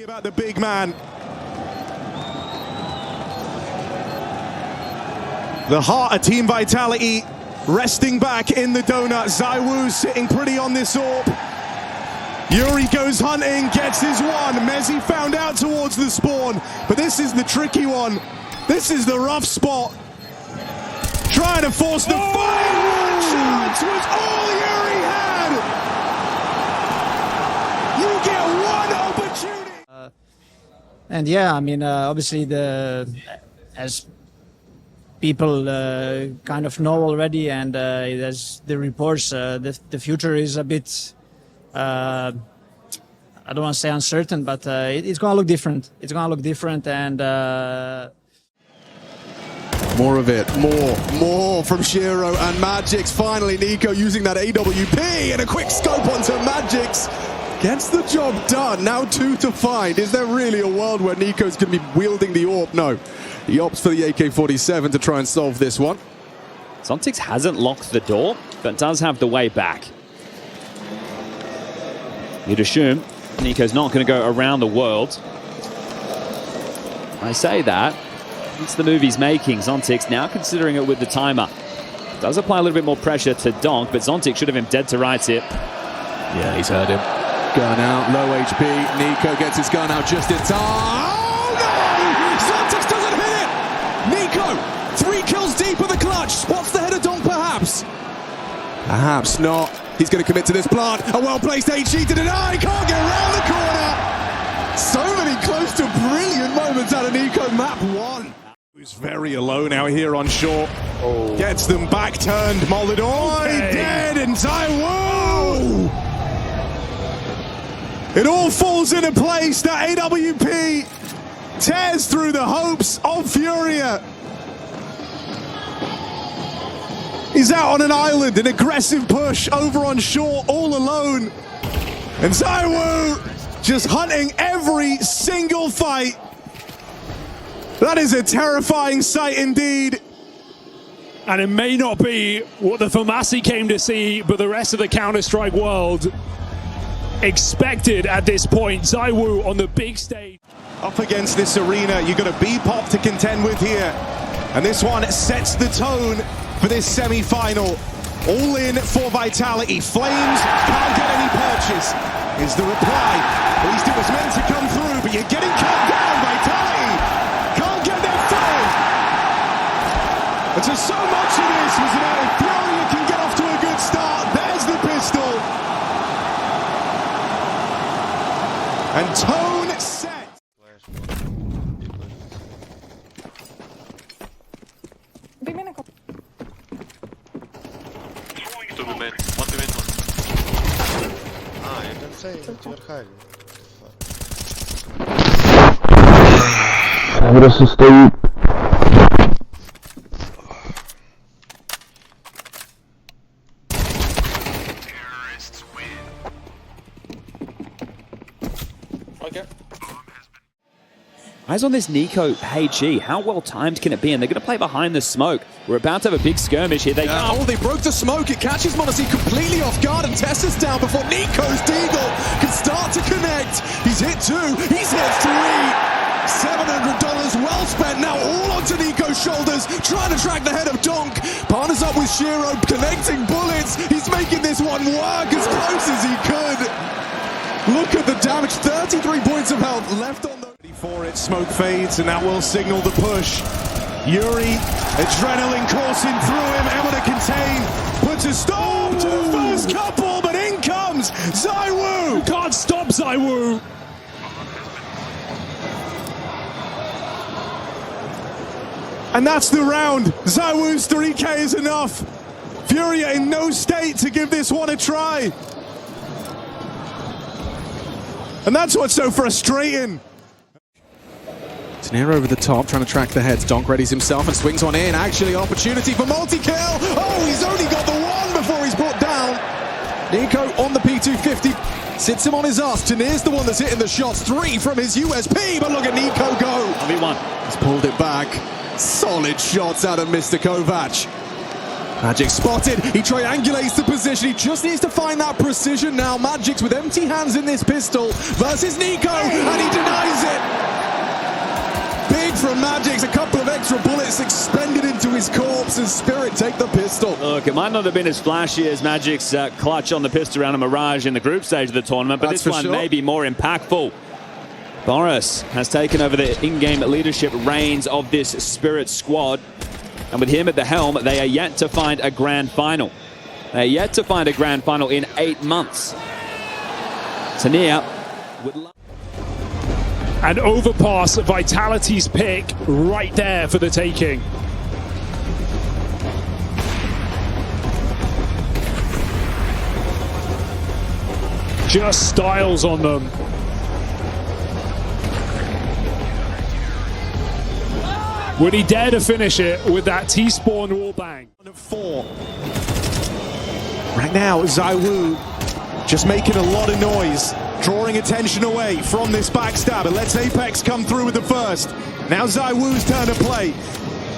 About the big man. The heart of Team Vitality resting back in the donut. ZywOo sitting pretty on this orb. Yuri goes hunting, gets his one. Mezzi found out towards the spawn, but this is the tricky one. This is the rough spot. Trying to force the fight. One chance was all Yuri had. You get one opportunity. And yeah, I mean, obviously, as people kind of know already, and as the reports, the future is a bit, I don't want to say uncertain, but it's going to look different. It's going to look different, and more of it, more from Shiro and Magix. Finally, NiKo using that AWP and a quick scope onto Magix. Gets the job done. Now 2 to find. Is there really a world where NiKo's going to be wielding the AWP? No. He opts for the AK-47 to try and solve this one. Xontix hasn't locked the door, but does have the way back. You'd assume NiKo's not going to go around the world. I say that. It's the move he's making. Xontix now considering it with the timer. Does apply a little bit more pressure to Donk, but Xontix should have him dead to rights here. Yeah, he's heard him. Gun out, low HP. NiKo gets his gun out just in time. Oh no! Xontix doesn't hit it! NiKo, 3 kills deep in the clutch. Spots the head of Donk perhaps. Perhaps not. He's going to commit to this plant. A well-placed HE to deny. Can't get around the corner. So many close to brilliant moments out of NiKo map 1. Who's very alone out here on short. Gets them back turned. Molidor dead, and ZywOo! It all falls into place. That AWP tears through the hopes of Furia. He's out on an island, an aggressive push over on short, all alone. And ZywOo just hunting every single fight. That is a terrifying sight indeed. And it may not be what the Famassi came to see, but the rest of the Counter-Strike world expected at this point. ZywOo on the big stage. Up against this arena, you've got a B-pop to contend with here. And this one sets the tone for this semi-final. All in for Vitality. Flames can't get any purchase, is the reply. At least it was meant to come through, but you're getting cut down. Vitality can't get their fill. And so much of this was about if Furia can get off to a good start. There's the pistol. And tone set. You can say that you're hiding. Просто стоит. Eyes on this NiKo HE. How well timed can it be? And they're going to play behind the smoke. We're about to have a big skirmish here. They they broke the smoke. It catches m0NESY completely off guard, and Tessa's down before NiKo's Deagle can start to connect. He's hit 2. He's hit 3. $700 well spent now, all onto NiKo's shoulders, trying to track the head of Donk. Partners up with Shiro, connecting bullets. He's making this one work as close as he could. Look at the damage. 33 points of health left on the... For it, smoke fades, and that will signal the push. Yuri, adrenaline coursing through him, able to contain, puts a stop to the first couple, but in comes ZywOo! You can't stop ZywOo! And that's the round. ZywOo's 3K is enough. Furia in no state to give this one a try. And that's what's so frustrating. Tenero over the top, trying to track the heads. Donk readies himself and swings one in. Actually, opportunity for multi-kill. Oh, he's only got the one before he's brought down. NiKo on the P250. Sits him on his ass. Tenir's the one that's hitting the shots. 3 from his USP, but look at NiKo go. 1v1. He's pulled it back. Solid shots out of Mr. Kovac. Magix spotted, he triangulates the position, he just needs to find that precision now. Magix with empty hands in this pistol versus NiKo, and he denies Spectra bullets expended into his corpse as Spirit take the pistol. Look, it might not have been as flashy as Magic's clutch on the pistol around a Mirage in the group stage of the tournament, but That's this for one sure. may be more impactful. Boris has taken over the in-game leadership reins of this Spirit squad, and with him at the helm, they are yet to find a grand final. They are yet to find a grand final in 8 months. Tania would love... And overpass Vitality's pick right there for the taking. Just styles on them. Would he dare to finish it with that T-spawn wallbang? 4. Right now, ZywOo just making a lot of noise, drawing attention away from this backstab. And lets Apex come through with the first. Now ZywOo's turn to play.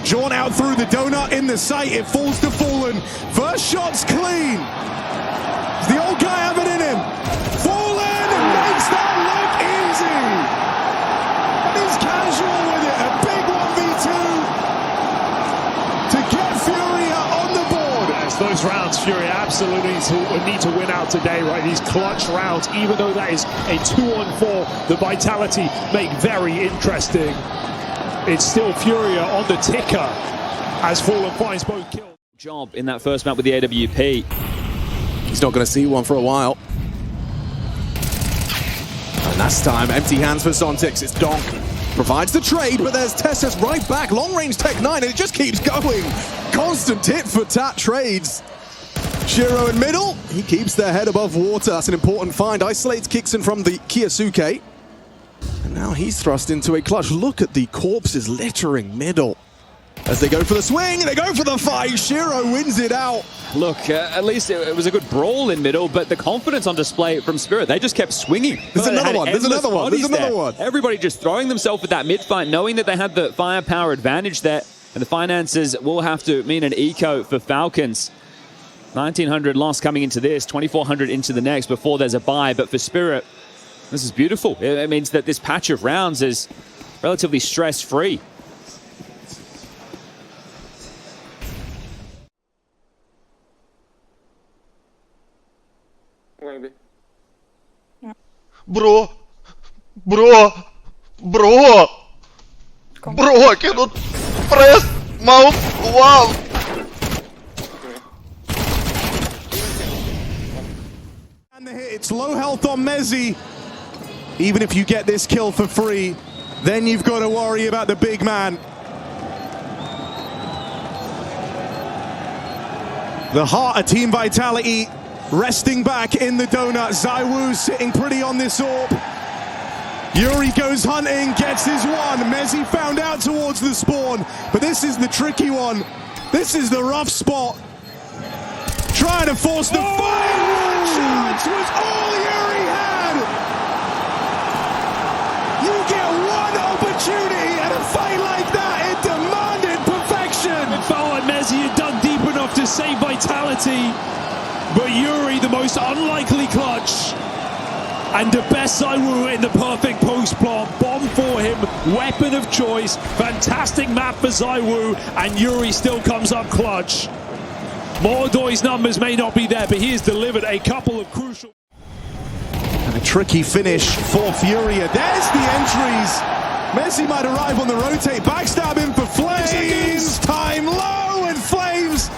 Drawn out through the donut in the sight. It falls to Fallen. First shot's clean. Does the old guy have it in him? Fallen makes that look easy. And he's casual with it. A big 1v2 to get Furia on the board. Yes, those rounds, Fury absolutely need to win out today, right? These clutch rounds, even though that is a 2-on-4, the Vitality make very interesting. It's still Furia on the ticker as Fallen finds both kills. Job in that first map with the AWP. He's not going to see one for a while. And last time, empty hands for Zontix. It's Donk. Provides the trade, but there's TeSeS right back. Long-range Tech 9, and it just keeps going. Constant tit-for-tat trades. Shiro in middle. He keeps their head above water. That's an important find. Isolates Kixen from the Kyosuke. And now he's thrust into a clutch. Look at the corpses littering middle. As they go for the swing, they go for the fight. Shiro wins it out. Look, at least it was a good brawl in middle, but the confidence on display from Spirit, they just kept swinging. There's They another had one, there's endless another one, there's bodies another there. one. Everybody just throwing themselves at that mid-fight, knowing that they had the firepower advantage there, and the finances will have to mean an eco for Falcons. 1,900 loss coming into this, 2,400 into the next before there's a buy, but for Spirit, this is beautiful. It means that this patch of rounds is relatively stress-free. Bro, I cannot press mouse. Wow. And the hit, it's low health on Mezzi. Even if you get this kill for free, then you've got to worry about the big man. The heart of Team Vitality resting back in the donut. ZywOo sitting pretty on this orb. Yuri goes hunting, gets his one. Mezzi found out towards the spawn, but this is the tricky one. This is the rough spot. Trying to force the fight. One chance was all Yuri had. You get one opportunity at a fight like that. It demanded perfection. It felt like Mezzi had dug deep enough to save Vitality, but Yuri, the most unlikely clutch, and the best ZywOo in the perfect post plant. Bomb for him, weapon of choice, fantastic map for ZywOo, and Yuri still comes up clutch. Morodoi's numbers may not be there, but he has delivered a couple of crucial... And a tricky finish for Furia. There's the entries. Mezzi might arrive on the rotate. Backstab in for Flames. Time low, and Flames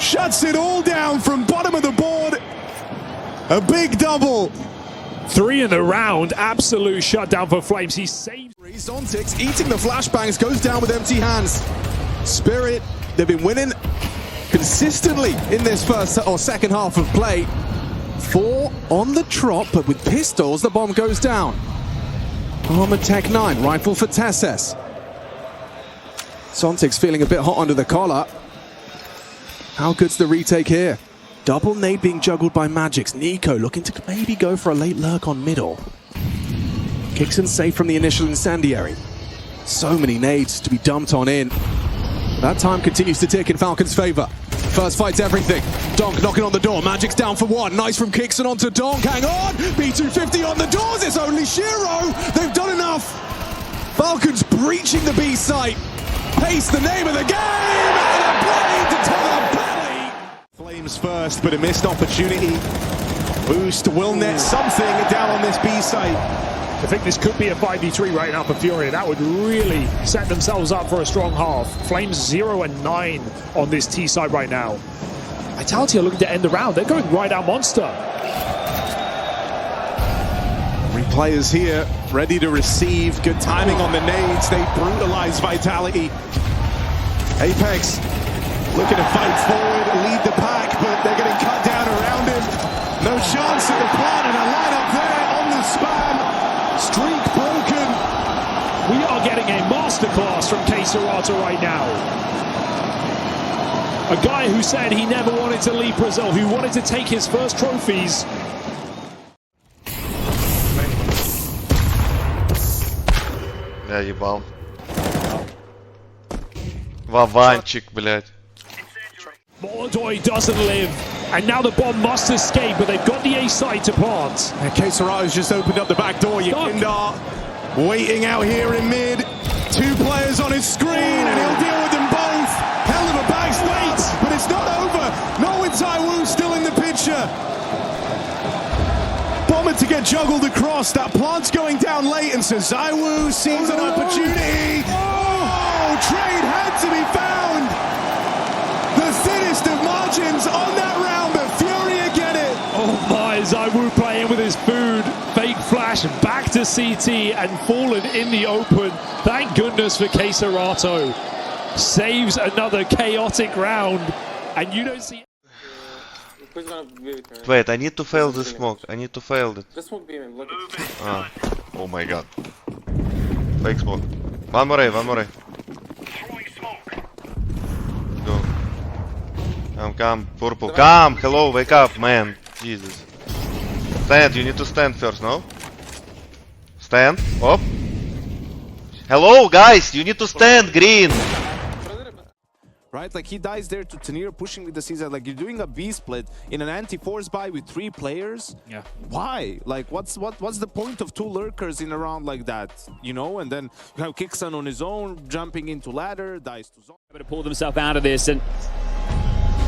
shuts it all down from bottom of the board. A big double. 3 in the round, absolute shutdown for Flames. He saved... Zontix eating the flashbangs, goes down with empty hands. Spirit, they've been winning consistently in this first or second half of play. 4 on the trot, but with pistols, the bomb goes down. Armored Tech 9, rifle for TeSeS. Zontix feeling a bit hot under the collar. How good's the retake here? Double nade being juggled by Magix. NiKo looking to maybe go for a late lurk on middle. Kixen safe from the initial incendiary. So many nades to be dumped on in. That time continues to tick in Falcons' favor. First fight's everything. Donk knocking on the door. Magic's down for one. Nice from Kixen onto Donk. Hang on. B250 on the doors. It's only Shiro. They've done enough. Falcons breaching the B site. pace, the name of the game, and a blade to the belly. Flames first, but a missed opportunity. Boost will net something down on this B site. I think this could be a 5v3 right now for Furia. That would really set themselves up for a strong half. Flames 0 and 9 on this T side right now. Vitality are looking to end the round. They're going right out monster. Three players here, ready to receive. Good timing on the nades. They brutalize Vitality. Apex looking to fight forward, lead the pack, but they're getting cut down around him. No chance at the plant, and a lineup there on the spam. Streak broken. We are getting a masterclass from KScirato right now. A guy who said he never wanted to leave Brazil, who wanted to take his first trophies. Я ебал. Вованчик, блядь. Molodoi doesn't live, and now the bomb must escape, but they've got the A side to plant. And KScirato's just opened up the back door. Yakindar waiting out here in mid. Two players on his screen, and he'll deal with them both. Hell of a backstop, but it's not over. Norwin Taiwu still in the picture. Bomber to get juggled across. That plant's going down late, and so Zaiwu sees an opportunity. Oh, trade had to be found. The thinnest of margins on that round, but Furia get it. Oh my, Zaiwu playing with his food. Fake flash back to CT and fallen in the open. Thank goodness for KScirato. Saves another chaotic round, and you don't see. Wait, I need to fail the smoke. I need to fail it. Just smoke beam, look at it. Ah. Oh my god. Fake smoke. One more A, one more A. Go. Come, purple. Come! Hello, wake up, man. Jesus. Stand, you need to stand first, no? Stand. Up. Hello, guys! You need to stand, green! Right, like he dies there to Tanir pushing with the Caesar. Like you're doing a B split in an anti-force buy with 3 players. Yeah. Why? Like what's the point of 2 lurkers in a round like that? You know, and then you have Kixan on his own, jumping into ladder, dies to zone. To pull themselves out of this, and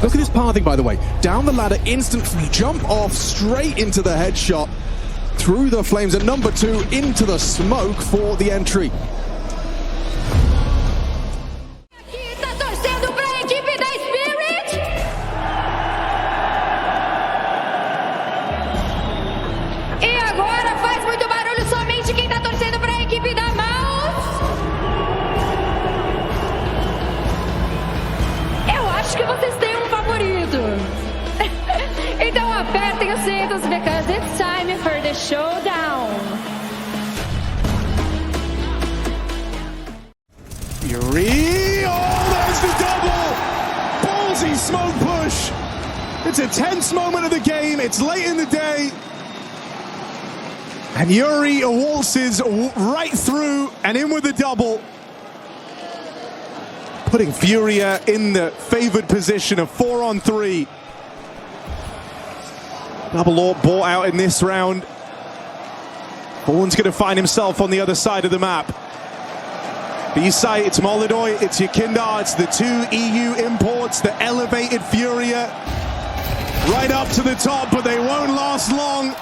Look at this pathing, by the way. Down the ladder, instant jump off, straight into the headshot, through the flames, and number 2 into the smoke for the entry. Então apertem os cintos because it's time for the showdown. Fury! Oh, there's the double! Ballsy smoke push! It's a tense moment of the game. It's late in the day. And Yuri waltzes right through and in with the double. Putting Furia in the favored position of 4-on-3. Double AWP bought out in this round. Vaughn's going to find himself on the other side of the map. B-site, it's Molodoi, it's Yakindar, it's the 2 EU imports, the elevated Furia. Right up to the top, but they won't last long.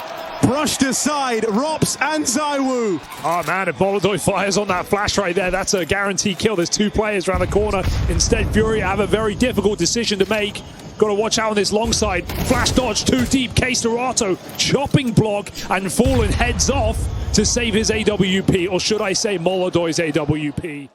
Brushed aside, Rops and Zaiwu. Oh man, if Molodoi fires on that flash right there, that's a guaranteed kill. There's 2 players around the corner. Instead, Furia have a very difficult decision to make. Got to watch out on this long side. Flash dodge too deep. KScirato chopping block and fallen heads off to save his AWP, or should I say Molodoi's AWP.